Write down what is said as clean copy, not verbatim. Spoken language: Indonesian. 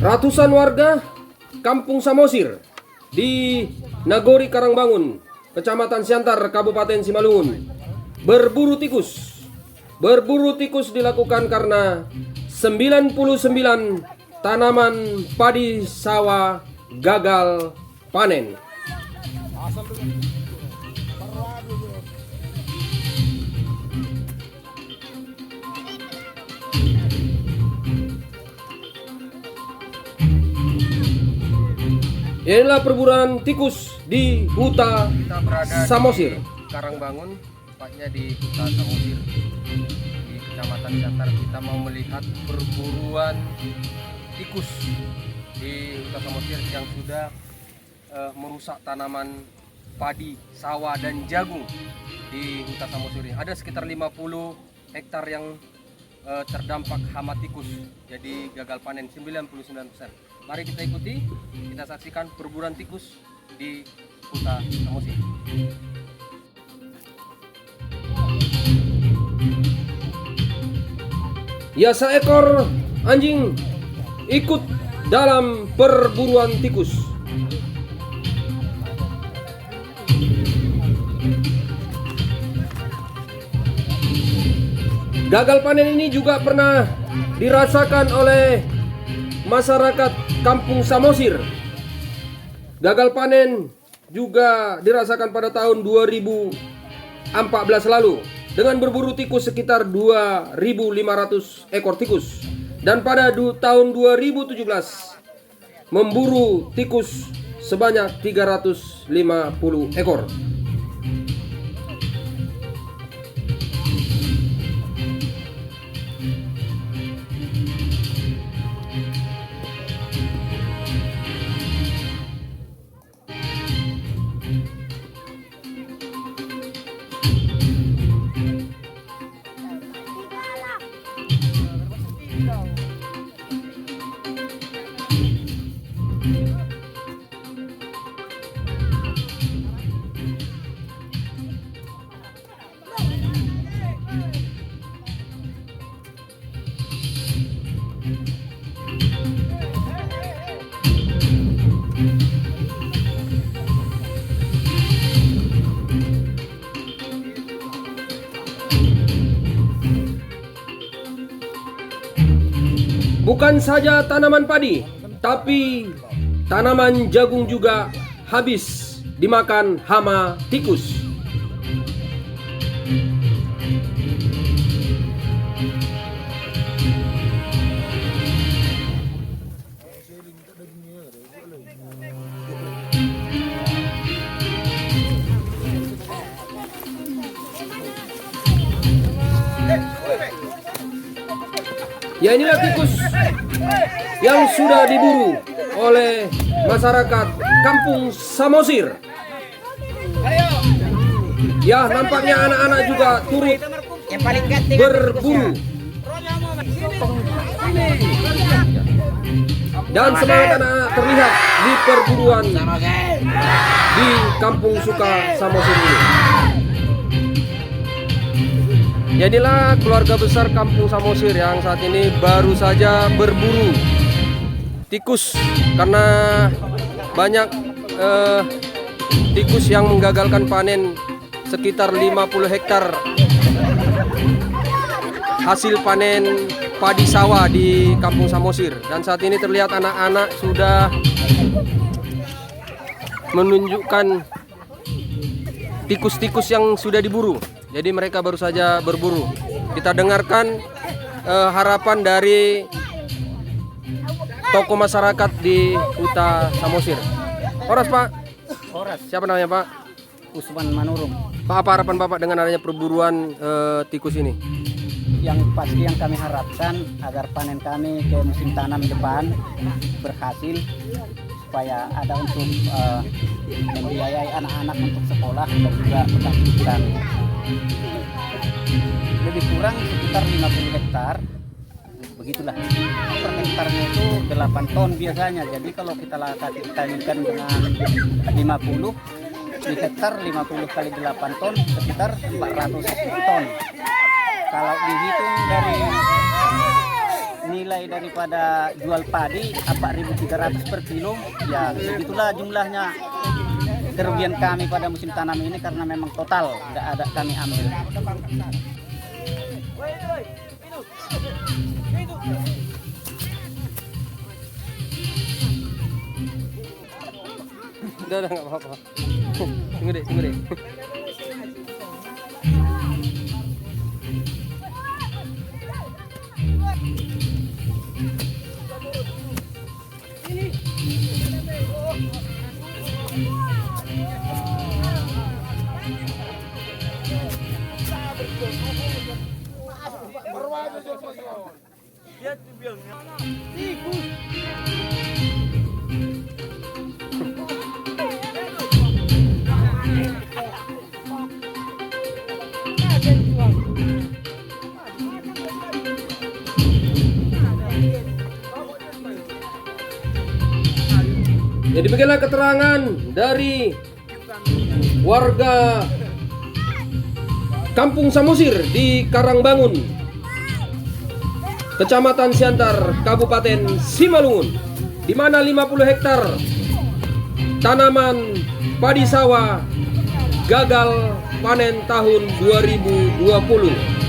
Ratusan warga Kampung Samosir di Nagori Karangbangun, Kecamatan Siantar, Kabupaten Simalungun, berburu tikus. Berburu tikus dilakukan karena 99 tanaman padi sawah gagal panen. Inilah perburuan tikus di Huta Samosir. Karangbangun, tepatnya di Huta Samosir, di Kecamatan Siantar. Kita mau melihat perburuan tikus di Huta Samosir yang sudah merusak tanaman padi, sawah dan jagung di Huta Samosir. Ada sekitar 50 hektar yang terdampak hama tikus, jadi gagal panen 99%. Mari kita ikuti, kita saksikan perburuan tikus di Huta Samosir. Ya, seekor anjing ikut dalam perburuan tikus. Gagal panen ini juga pernah dirasakan oleh masyarakat Kampung Samosir. Gagal panen juga dirasakan pada tahun 2014 lalu dengan berburu tikus sekitar 2.500 ekor tikus. Dan pada tahun 2017 memburu tikus sebanyak 350 ekor. Bukan saja tanaman padi, tapi tanaman jagung juga habis dimakan hama tikus. Ya, inilah tikus yang sudah diburu oleh masyarakat Kampung Samosir. Ya, nampaknya anak-anak juga turut berburu. Dan semangat anak-anak terlihat di perburuan di Kampung Suka Samosir ini. Jadilah keluarga besar Kampung Samosir yang saat ini baru saja berburu tikus karena banyak tikus yang menggagalkan panen sekitar 50 hektar hasil panen padi sawah di Kampung Samosir. Dan saat ini terlihat anak-anak sudah menunjukkan tikus-tikus yang sudah diburu. Jadi mereka baru saja berburu. Kita dengarkan harapan dari tokoh masyarakat di Huta Samosir. Horas, Pak. Horas. Siapa namanya, Pak? Usman Manurung. Pak, apa harapan Bapak dengan adanya perburuan tikus ini? Yang pasti yang kami harapkan agar panen kami ke musim tanam depan berhasil, supaya ada untuk membiayai anak-anak untuk sekolah dan juga pendidikan. Lebih kurang sekitar 50 hektar, begitulah. Per hektarnya itu 8 ton biasanya. Jadi kalau kita kalikan dengan 50 di hektar, 50 kali 8 ton sekitar 400 ton. Kalau dihitung dari nilai daripada jual padi 4.300 per kilo, ya begitulah jumlahnya kerugian kami pada musim tanam ini karena memang total nggak ada kami ambil. Udah nggak apa-apa. Tunggu deh, tunggu deh. Jadi beginilah keterangan dari warga Kampung Samosir di Karangbangun, Kecamatan Siantar, Kabupaten Simalungun, di mana 50 hektar tanaman padi sawah gagal panen tahun 2020.